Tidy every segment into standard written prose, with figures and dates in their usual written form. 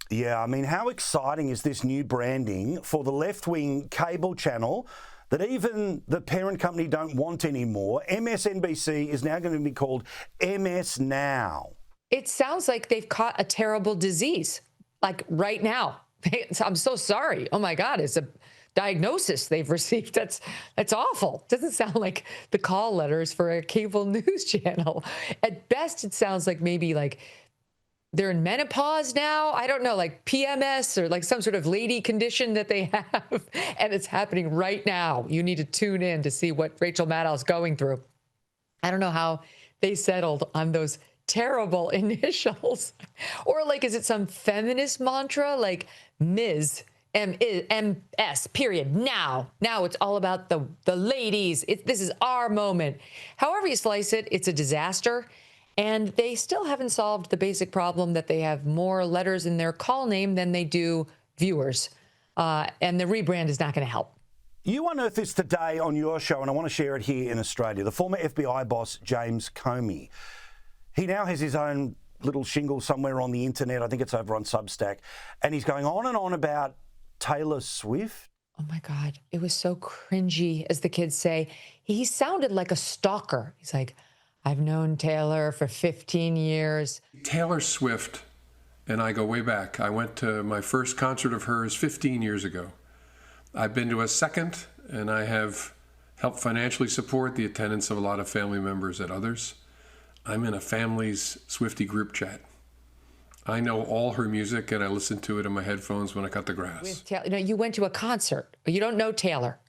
Yeah, I mean, how exciting is this new branding for the left-wing cable channel that even the parent company don't want anymore? MSNBC is now going to be called MS Now. It sounds like they've caught a terrible disease, like right now. I'm so sorry. Oh my God, it's a diagnosis they've received. That's awful. Doesn't sound like the call letters for a cable news channel. At best, it sounds like maybe like they're in menopause now. I don't know, like PMS or like some sort of lady condition that they have. And it's happening right now. You need to tune in to see what Rachel Maddow's going through. I don't know how they settled on those terrible initials. Or like, is it some feminist mantra like Ms. MS, period. Now it's all about the ladies. This is our moment. However you slice it, it's a disaster. And they still haven't solved the basic problem that they have more letters in their call name than they do viewers. And the rebrand is not going to help. You unearthed this today on your show, and I want to share it here in Australia. The former FBI boss, James Comey, he now has his own little shingle somewhere on the internet. I think it's over on Substack. And he's going on and on about Taylor Swift. Oh, my God. It was so cringy, as the kids say. He sounded like a stalker. He's like, I've known Taylor for 15 years. Taylor Swift and I go way back. I went to my first concert of hers 15 years ago. I've been to a second, and I have helped financially support the attendance of a lot of family members at others. I'm in a family's Swiftie group chat. I know all her music, and I listen to it in my headphones when I cut the grass. You went to a concert. You don't know Taylor,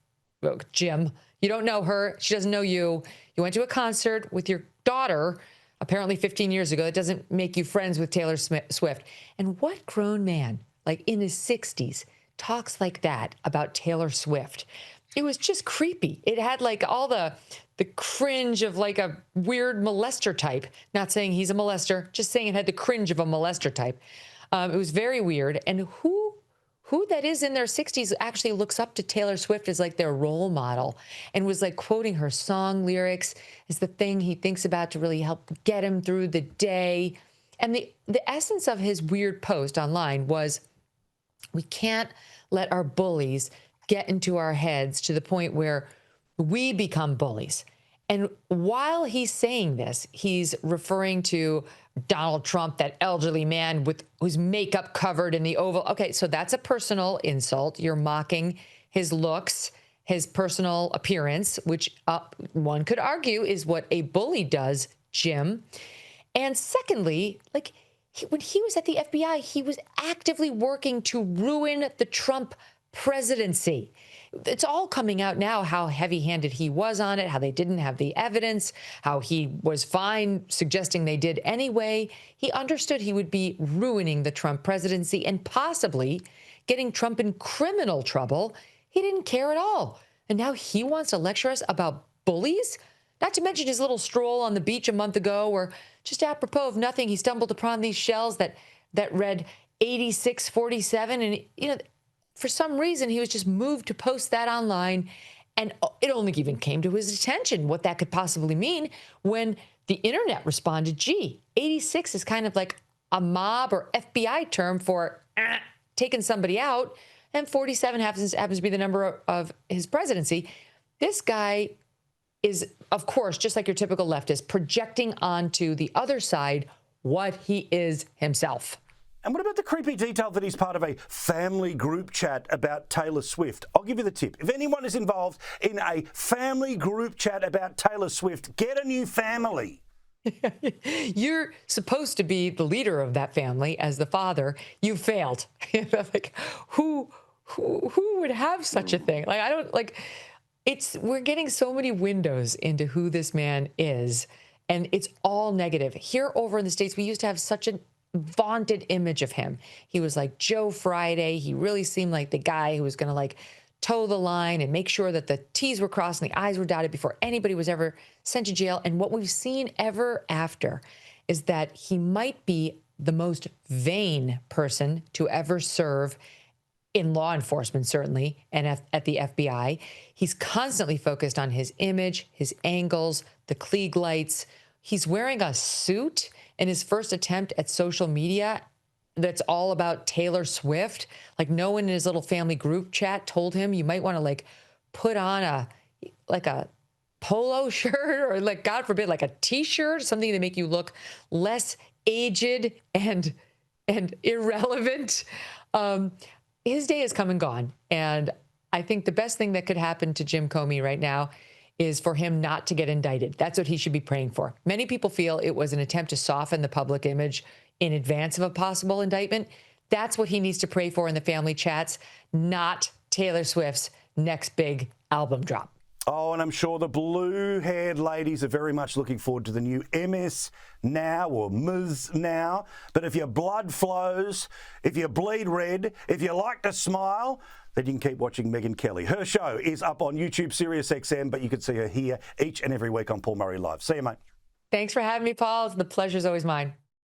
Jim. You don't know her. She doesn't know you. You went to a concert with your daughter, apparently 15 years ago. It doesn't make you friends with Taylor Swift. And what grown man, like in his 60s, talks like that about Taylor Swift? It was just creepy. It had like all the cringe of like a weird molester type. Not saying he's a molester, just saying it had the cringe of a molester type. It was very weird. And who that is in their 60s actually looks up to Taylor Swift as like their role model and was like quoting her song lyrics as the thing he thinks about to really help get him through the day. And the essence of his weird post online was, we can't let our bullies get into our heads to the point where we become bullies. And while he's saying this, he's referring to Donald Trump, that elderly man with whose makeup covered in the Oval. Okay, so that's a personal insult. You're mocking his looks, his personal appearance, which one could argue is what a bully does, Jim. And secondly, like when he was at the FBI, he was actively working to ruin the Trump presidency. It's all coming out now how heavy-handed he was on it, how they didn't have the evidence, how he was fine suggesting they did anyway. He understood he would be ruining the Trump presidency and possibly getting Trump in criminal trouble. He didn't care at all. And now he wants to lecture us about bullies? Not to mention his little stroll on the beach a month ago where, just apropos of nothing, he stumbled upon these shells that read 8647. And, for some reason, he was just moved to post that online. And it only even came to his attention what that could possibly mean when the internet responded, gee, 86 is kind of like a mob or FBI term for taking somebody out. And 47 happens to be the number of his presidency. This guy is, of course, just like your typical leftist, projecting onto the other side what he is himself. And what about the creepy detail that he's part of a family group chat about Taylor Swift? I'll give you the tip. If anyone is involved in a family group chat about Taylor Swift, get a new family. You're supposed to be the leader of that family as the father. You failed. Like, who would have such a thing? Like, I don't like. We're getting so many windows into who this man is, and it's all negative. Here over in the States, we used to have such a vaunted image of him. He was like Joe Friday. He really seemed like the guy who was going to like toe the line and make sure that the T's were crossed and the I's were dotted before anybody was ever sent to jail. And what we've seen ever after is that he might be the most vain person to ever serve in law enforcement, certainly, and at the FBI. He's constantly focused on his image, his angles, the Klieg lights. He's wearing a suit in his first attempt at social media. that's all about Taylor Swift. Like no one in his little family group chat told him you might want to like put on a polo shirt or like, God forbid, like a t-shirt, something to make you look less aged and irrelevant. His day has come and gone. And I think the best thing that could happen to Jim Comey right now is for him not to get indicted. That's what he should be praying for. Many people feel it was an attempt to soften the public image in advance of a possible indictment. That's what he needs to pray for in the family chats, not Taylor Swift's next big album drop. Oh, and I'm sure the blue-haired ladies are very much looking forward to the new MS Now or Ms Now. But if your blood flows, if you bleed red, if you like to smile, then you can keep watching Megyn Kelly. Her show is up on YouTube, SiriusXM, but you can see her here each and every week on Paul Murray Live. See you, mate. Thanks for having me, Paul. The pleasure's always mine.